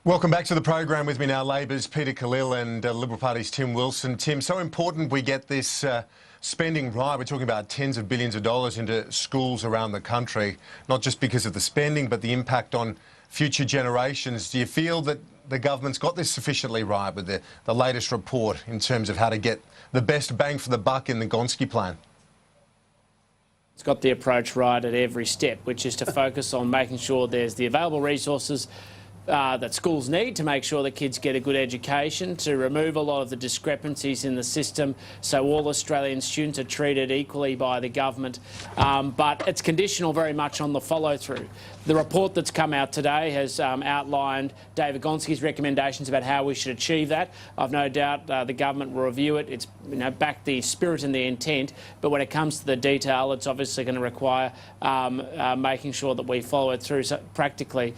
Welcome back to the program. With me now, Labor's Peter Khalil and Liberal Party's Tim Wilson. Tim, so important we get this spending right. We're talking about tens of billions of dollars into schools around the country, not just because of the spending, but the impact on future generations. Do you feel that the government's got this sufficiently right with the latest report in terms of how to get the best bang for the buck in the Gonski plan? It's got the approach right at every step, which is to focus on making sure there's the available resources that schools need to make sure that kids get a good education, to remove a lot of the discrepancies in the system so all Australian students are treated equally by the government. But it's conditional very much on the follow-through. The report that's come out today has outlined David Gonski's recommendations about how we should achieve that. I've no doubt the government will review it. It's back the spirit and the intent, but when it comes to the detail, it's obviously going to require making sure that we follow it through practically,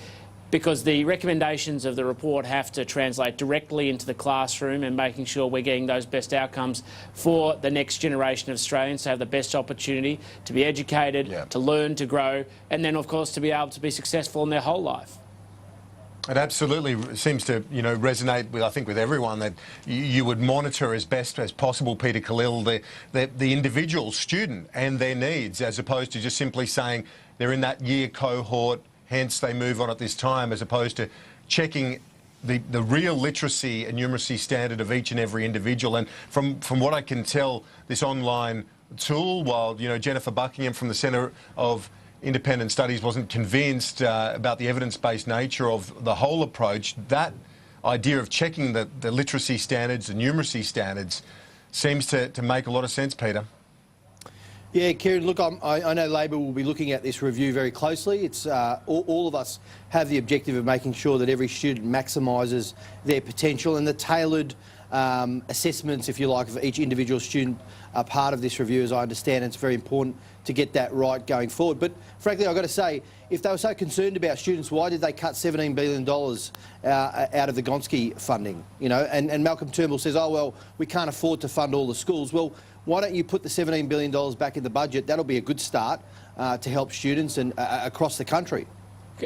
because the recommendations of the report have to translate directly into the classroom and making sure we're getting those best outcomes for the next generation of Australians to have the best opportunity to be educated, to learn, to grow, and then, of course, to be able to be successful in their whole life. It absolutely seems to, resonate with, I think, with everyone that you would monitor as best as possible, Peter Khalil, the individual student and their needs, as opposed to just simply saying they're in that year cohort, hence they move on at this time, as opposed to checking the real literacy and numeracy standard of each and every individual. And from what I can tell, this online tool, while Jennifer Buckingham from the Centre of Independent Studies wasn't convinced about the evidence-based nature of the whole approach, that idea of checking the literacy standards, the numeracy standards, seems to make a lot of sense, Peter. Yeah, Kieran, look, I know Labor will be looking at this review very closely. It's all of us have the objective of making sure that every student maximises their potential, and the tailored assessments, if you like, of each individual student are part of this review, as I understand. It's very important to get that right going forward. But frankly, I've got to say, if they were so concerned about students, why did they cut $17 billion out of the Gonski funding? And Malcolm Turnbull says, oh, well, we can't afford to fund all the schools. Well, why don't you put the $17 billion back in the budget? That'll be a good start to help students and across the country.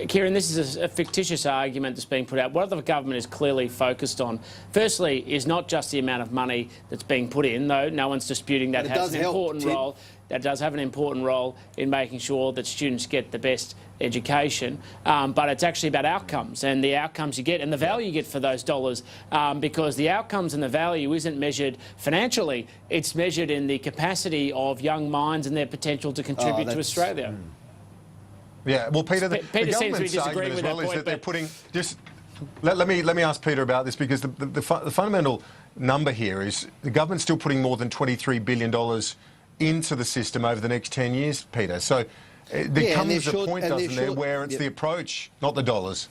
Kieran, this is a fictitious argument that's being put out. What the government is clearly focused on, firstly, is not just the amount of money that's being put in, though no one's disputing that has an important role. That does have an important role in making sure that students get the best education, but it's actually about outcomes and the outcomes you get and the value you get for those dollars, because the outcomes and the value isn't measured financially, it's measured in the capacity of young minds and their potential to contribute to Australia. Yeah, well, Peter, the government's argument as well is that they're putting... Let me ask Peter about this, because the fundamental number here is the government's still putting more than $23 billion into the system over the next 10 years, Peter. So there comes a point, doesn't there, where it's the approach, not the dollars.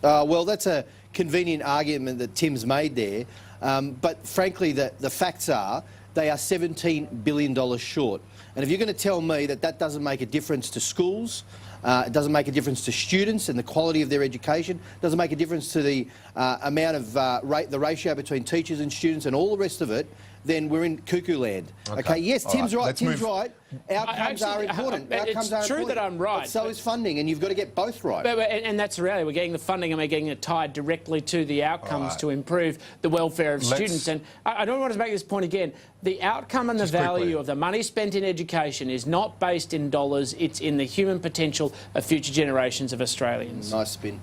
Well, that's a convenient argument that Tim's made there. But frankly, the facts are they are $17 billion short. And if you're going to tell me that that doesn't make a difference to schools, it doesn't make a difference to students and the quality of their education, doesn't make a difference to the amount of the ratio between teachers and students and all the rest of it, then we're in cuckoo land. Okay, yes, Tim's right. Tim's right. Outcomes are important. Outcomes are true that I'm right. But so is funding, and you've got to get both right. And that's the reality. We're getting the funding and we're getting it tied directly to the outcomes to improve the welfare of students. And I don't want to make this point again. The outcome and the value of the money spent in education is not based in dollars. It's in the human potential of future generations of Australians. Nice spin.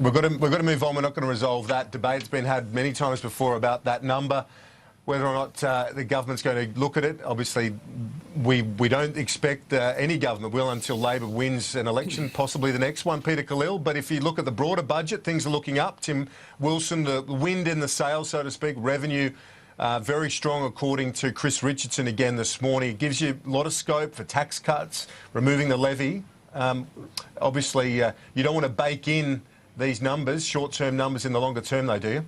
We've got to move on. We're not going to resolve that debate. It's been had many times before about that number. Whether or not the government's going to look at it, obviously we don't expect any government will until Labor wins an election, possibly the next one, Peter Khalil. But if you look at the broader budget, things are looking up. Tim Wilson, the wind in the sails, so to speak, revenue very strong according to Chris Richardson again this morning. It gives you a lot of scope for tax cuts, removing the levy. Obviously, you don't want to bake in these numbers, short-term numbers in the longer term, though, do you?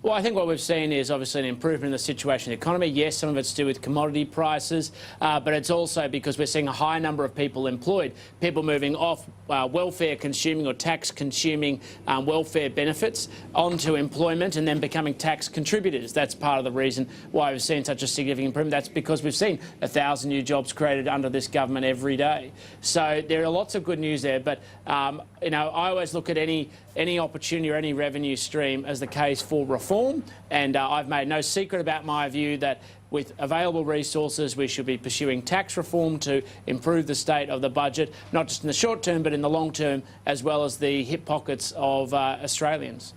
Well, I think what we've seen is obviously an improvement in the situation in the economy. Yes, some of it's to do with commodity prices, but it's also because we're seeing a high number of people employed, people moving off welfare consuming or tax consuming welfare benefits onto employment and then becoming tax contributors. That's part of the reason why we've seen such a significant improvement. That's because we've seen 1,000 new jobs created under this government every day. So there are lots of good news there, but I always look at any any opportunity or any revenue stream as the case for reform. And I've made no secret about my view that with available resources, we should be pursuing tax reform to improve the state of the budget, not just in the short term, but in the long term, as well as the hip pockets of Australians.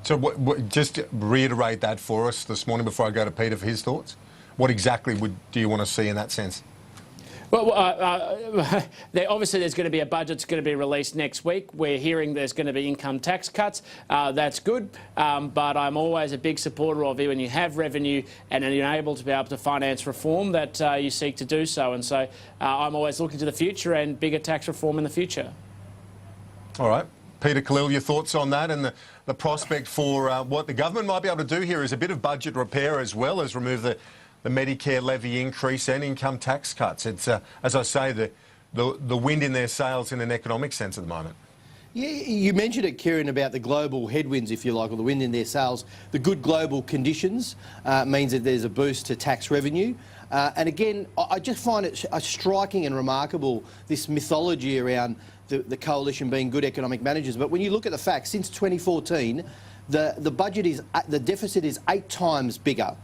So just reiterate that for us this morning before I go to Peter for his thoughts. What exactly do you want to see in that sense? Well, obviously there's going to be a budget that's going to be released next week. We're hearing there's going to be income tax cuts. That's good, but I'm always a big supporter of it when you have revenue and you're able to be able to finance reform that you seek to do so. And so I'm always looking to the future and bigger tax reform in the future. All right. Peter Khalil, your thoughts on that and the prospect for what the government might be able to do here is a bit of budget repair as well as remove the Medicare levy increase and income tax cuts. It's, as I say, the wind in their sails in an economic sense at the moment. Yeah, you mentioned it, Kieran, about the global headwinds, if you like, or the wind in their sails. The good global conditions means that there's a boost to tax revenue. And again, I just find it striking and remarkable, this mythology around the coalition being good economic managers. But when you look at the facts, since 2014, the deficit is 8 times bigger.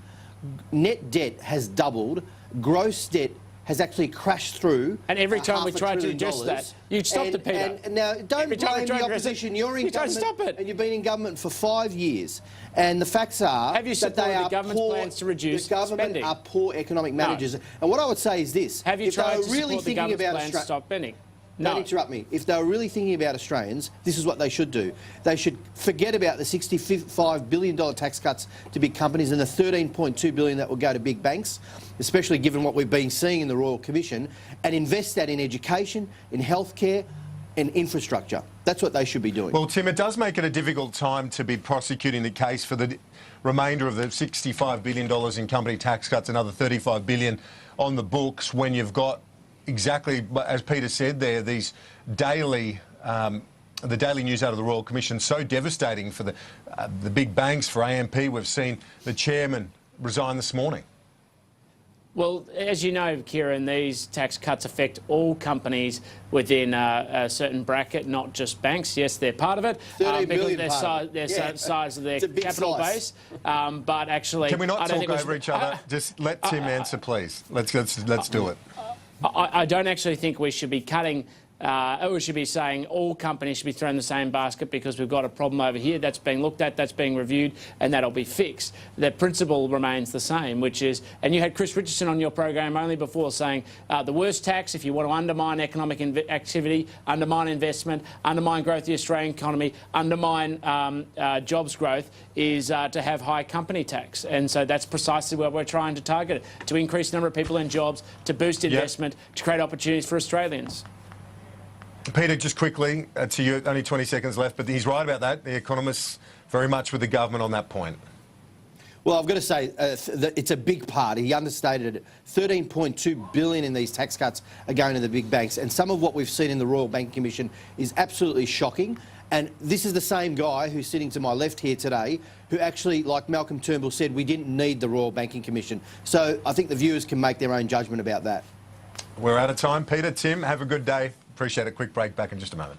Net debt has doubled. Gross debt has actually crashed through. And every time we tried to adjust that, you'd stop it, Peter. And now, don't blame the opposition. You're in government, stop it. and you've been in government for 5 years. And the facts are have you supported the government's plans to reduce the government spending? are poor economic managers. No. And what I would say is this: have you if tried they were to really support the thinking government's about plans to stop spending? No. Don't interrupt me. If they were really thinking about Australians, this is what they should do. They should forget about the $65 billion tax cuts to big companies and the $13.2 billion that will go to big banks, especially given what we've been seeing in the Royal Commission, and invest that in education, in healthcare, and infrastructure. That's what they should be doing. Well, Tim, it does make it a difficult time to be prosecuting the case for the remainder of the $65 billion in company tax cuts, another $35 billion on the books, when you've got exactly, as Peter said there, these daily, the daily news out of the Royal Commission, so devastating for the big banks, for AMP. We've seen the chairman resign this morning. Well, as you know, Kieran, these tax cuts affect all companies within a certain bracket, not just banks. Yes, they're part of it because their size of their capital base. But actually, can we not talk over each other? Just let Tim answer, please. Let's do it. I don't actually think we should be cutting. We should be saying all companies should be thrown in the same basket because we've got a problem over here that's being looked at, that's being reviewed, and that'll be fixed. The principle remains the same, which is, and you had Chris Richardson on your program only before saying the worst tax, if you want to undermine economic activity, undermine investment, undermine growth of the Australian economy, undermine jobs growth, is to have high company tax. And so that's precisely where we're trying to target it, to increase the number of people in jobs, to boost investment, to create opportunities for Australians. Peter, just quickly, to you, only 20 seconds left, but he's right about that. The economists very much with the government on that point. Well, I've got to say, it's a big part. He understated it. $13.2 billion in these tax cuts are going to the big banks. And some of what we've seen in the Royal Banking Commission is absolutely shocking. And this is the same guy who's sitting to my left here today who actually, like Malcolm Turnbull said, we didn't need the Royal Banking Commission. So I think the viewers can make their own judgment about that. We're out of time. Peter, Tim, have a good day. Appreciate it. Quick break. Back in just a moment.